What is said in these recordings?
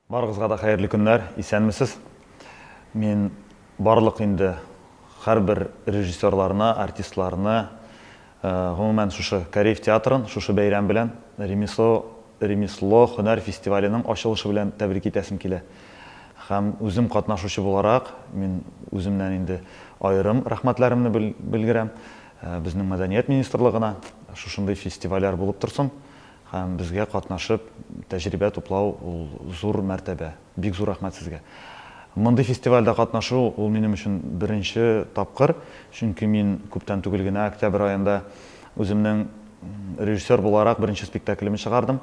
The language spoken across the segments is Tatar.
Барыгызга да хайырлы көннәр, исәнмесез? Мен барлык инде һәрбер режиссерларына, артистларына, гомумән шушы Кореев театрын шушы бәйрәм белән ремесло һөнәр фестиваленең ачылышы белән тәбрик итәсем килә. Һәм үзем катнашучы буларак, мин үземнән инде аерым рәхмәтләремне белгерәм безнең мәдәният министрлыгына, шушындый фестивальләр булып торсын. Һәм безгә катнашып, тәҗрибә туплау ул зур мәртәбә. Бик зур рәхмәт сезгә. Мондый фестивальдә катнашу ул минем өчен беренче тапкыр, чөнки мин күптән түгел генә октябрь аенда үземнең режиссер буларак беренче спектаклемне чыгардым.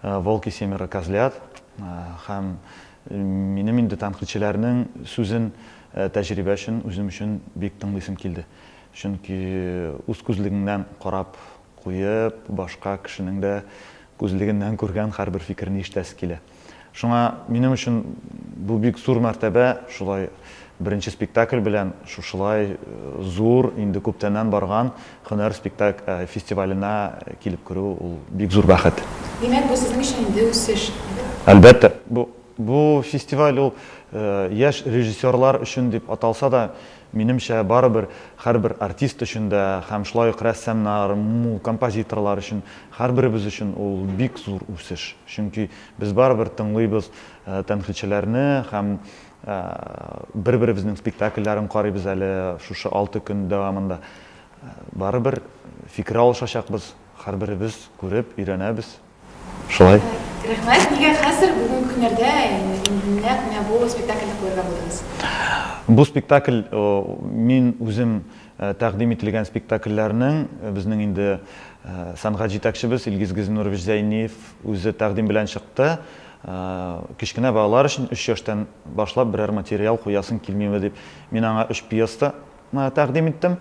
Волки семеро козлят. Һәм минем инде тәнкыйтьчеләрнең сүзен тәҗрибә өчен үзем өчен бик тыңлыйсым килде. Чөнки үз күзлегеннән карап куеп, башка кешенең дә күзлегеннән күргән һәрбер фикерне ишетәсе килә. Шуңа минем өчен бу бик зур мәртәбә, шулай беренче спектакль белән шушылай зур, инде күптәннән барган һөнәр спектакль фестиваленә килеп керү ул бик зур бәхет. Димәк, бу сезнең өчен инде үсеш. Әлбәттә, бу фестиваль ул яшь режиссерлар өчен дип аталса да, минемчә барыбер һәрбер артист өчен дә, һәм шулай ук рәссамнар, композиторлар өчен, һәрберебез өчен ул бик зур үсеш. Чөнки без барыбер тыңлыйбыз тәнкыйтьчеләрне һәм бер-беребезнең спектакльләрен карыйбыз әле шушы 6 көн дәвамында. Барыбер фикер алышачакбыз, һәрберебез күреп өйрәнәбез. Шулай. Рәхмәт, нигә хәзер бүгенге көннәрдә нәкъ бу спектакльне куярга булдыгыз? Бу спектакль мин үзем тәкъдим ителгән спектакльләрнең безнең инде сәнгать җитәкчебез Илгиз Гызнурович Зәйниев үзе тәкъдим белән чыкты. Кичкенә балалар өчен 3 яшьтән башлап берәр материал куясын килмиме дип, мин аңа 3 пьеса тәкъдим иттем.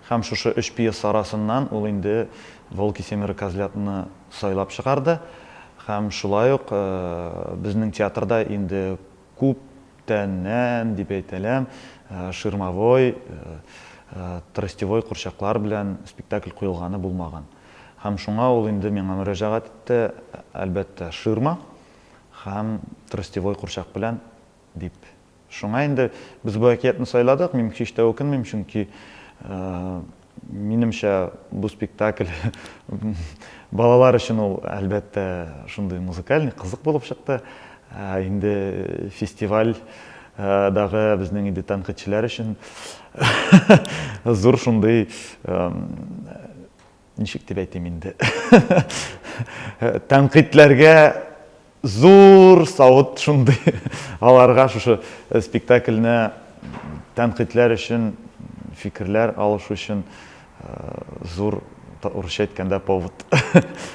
Һәм шушы 3 пьеса арасыннан ул инде Волки семеро козлятны сайлап чыгарды. Һәм шулай ук безнең театрда инде күптәннән дип әйтәләм, ширмовой, тростевой курчаклар белән спектакль куелганы булмаган. Һәм шуңа ул инде миңа мөрәҗәгать итте, әлбәттә, ширма һәм тростевой курчак белән дип. Шуңа инде без бу әкиятне сайладык, мин һич тә үкенмим, чөнки минемчә бу спектакль балалар өчен ул әлбәттә шундый музыкаль кызык булып чыкты. Инде фестиваль дагы безнең инде тәнкыйтьчеләр өчен зур шундый ничек дип әйтим инде. Тәнкыйтьләргә зур савыт шундый аларга шушы спектакльне тәнкыйтьләр өчен фикерләр алышу өчен зур урысча әйткәндә повод.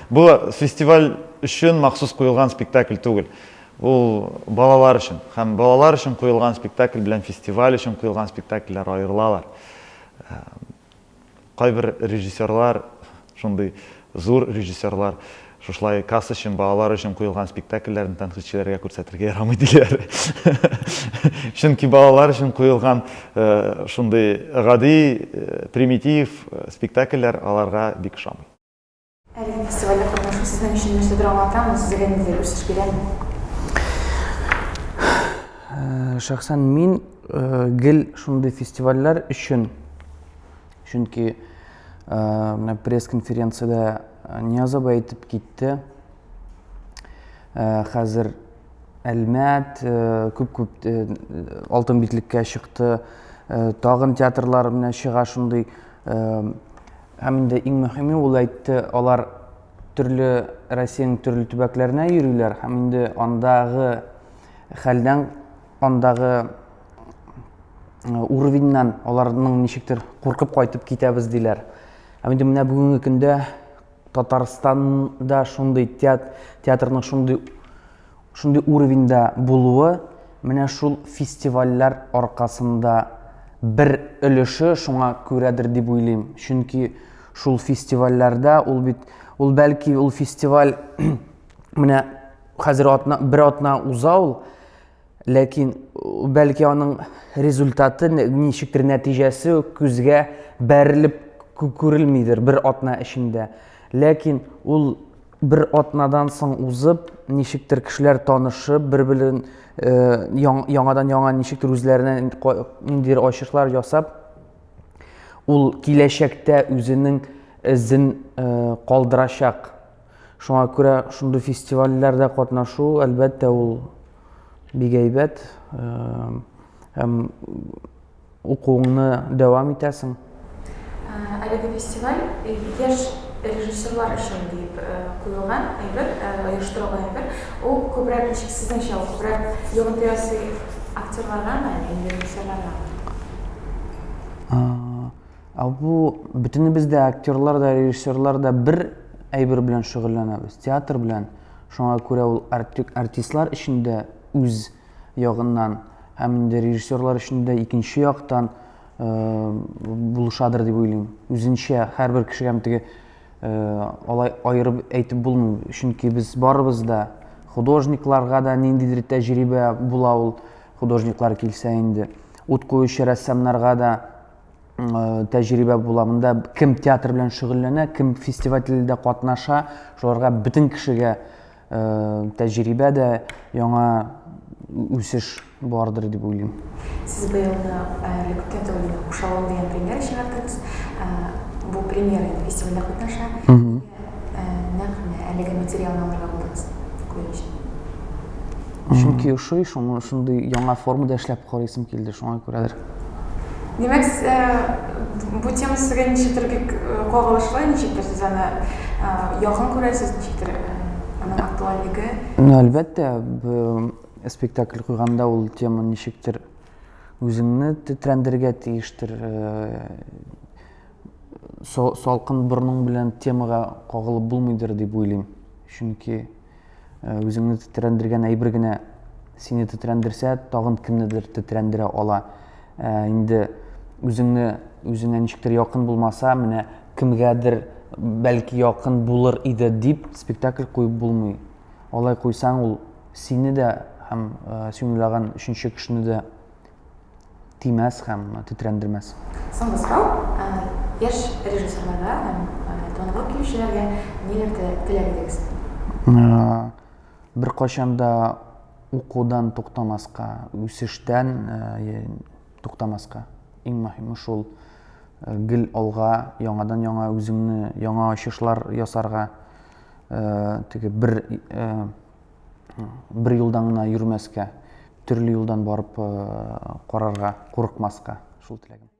Бу фестиваль өчен махсус куелган спектакль түгел. Ул балалар өчен һәм балалар өчен куелган спектакль белән фестиваль өчен куелган спектакльләр аерылалар. Кайбер режиссерлар, шундый зур режиссерлар, шушлай касс өчен, балалар өчен куелган спектакльләрне тәнкыйтьчеләргә күрсәтергә ярамый диләр. Чөнки балалар өчен куелган шундый гади, примитив спектакльләр аларга бик ошамый. Әлеге фестивальдә катнашу сезнең өчен нәрсәдер аңлатамы, сезгә нинди үсеш бирәме? Шәхсән мин гел шундый фестивальләр өчен, чөнки пресс-конференцияда Ниязов әйтеп китте. Хәзер Әлмәт күп алтын битлеккә чыкты. Тагын театрлар менә чыга шундый. Һәм инде иң мөһиме ул әйтте, алар төрле Россиянең төрле төбәкләренә йөриләр. Һәм инде андагы хәлдән, андагы уровеньнан аларның ничектер куркып кайтып китәбез диләр. Һәм инде менә бүгенге көндә Татарстанда шундый театрның шундый уровеньда булуы, менә шул фестивальләр аркасында бер өлеше шуңа күрәдер дип уйлыйм. Чөнки шул фестивальләрдә ул бәлки ул фестиваль менә хәзер бер атна уза ул, ләкин бәлки аның результаты, ничектер нәтиҗәсе күзгә бәрелеп күрелмидер бер атна эчендә. Ләкин ул bir атнадан соң узып, ничектер кешеләр танышып, бер-берен яңадан яңа ничектер үзләренә ниндидер ачышлар ясап, ул киләчәктә үзенең эзен калдырачак. Шуңа күрә шундый фестивальләрдә катнашу, әлбәттә, ул бик әйбәт. Һәм укуыңны дәвам итәсең. Әлеге фестиваль яшь режиссерлар өчен дип куелган әйбер, оештырылган әйбер. Ул күбрәк ничек сезнеңчә, ул күбрәк йогынты ясый актерларга, режиссерларга? Бу бөтенебез дә актерлар да, режиссерлар да бер әйбер белән шөгыльләнәбез, театр белән. Шуңа күрә ул артистлар өчен үз ягыннан һәм инде режиссерлар өчен дә икенче яктан булышадыр дип уйлыйм. Үзенчә һәрбер кешегә теге алай аерып әйтеп булмый, чөнки без барыбыз да художникларга да ниндидер тәҗрибә була, ул художниклар килсә инде. Ут куючы рәссамнарга да тәҗрибә була. Монда кем театр белән шөгыльләнә, кем фестивальдә катнаша, шуларга бөтен кешегә тәҗрибә дә, яңа үсеш бардыр дип уйлыйм. Сез быелны күптән түгел Кушалым дигән премьера чыгардыгыз. Бу премьера фестивальдә катнаша. Нәкъ әлеге материалны алырга булдыгыз күрү Чөнки шундый яңа формада эшләп карыйсым килде, шуңа күрәдер. Демәк, бу тема сезгә ничектер бик кагылышлы, ничектер сез аны якын күрәсез, ничектер аның актуальлыгы? Әлбәттә, спектакль куйганда ул тема ничектер үзеңне тетрәндергә тиештер. Салкын борның белән темага кагылып булмыйдыр дип уйлыйм. Чөнки үзеңне тетрәндергән әйбер генә сине тетрәндерсә, тагын кемнедер тетрәндерә ала. Инде үзеңә ничектер якын булмаса, менә кемгәдер бәлки якын булыр иде дип спектакль куеп булмый. Алай куйсаң, ул сине дә һәм син уйлаган өченче кешене дә тимәс һәм тетрәндермәс. Соңгы сорау, яшь режиссерларга һәм танылып килүчеләргә ниләрне теләк итәсез? Беркайчан да укудан туктамаска, үсештән туктамаска. Иң мөһиме шул гел алга, яңадан яңа үзеңне, яңа ачышлар ясарга, теге бер юлдан гына йөрмәскә, төрле юлдан барып карарга, курыкмаска. Шул теләгем.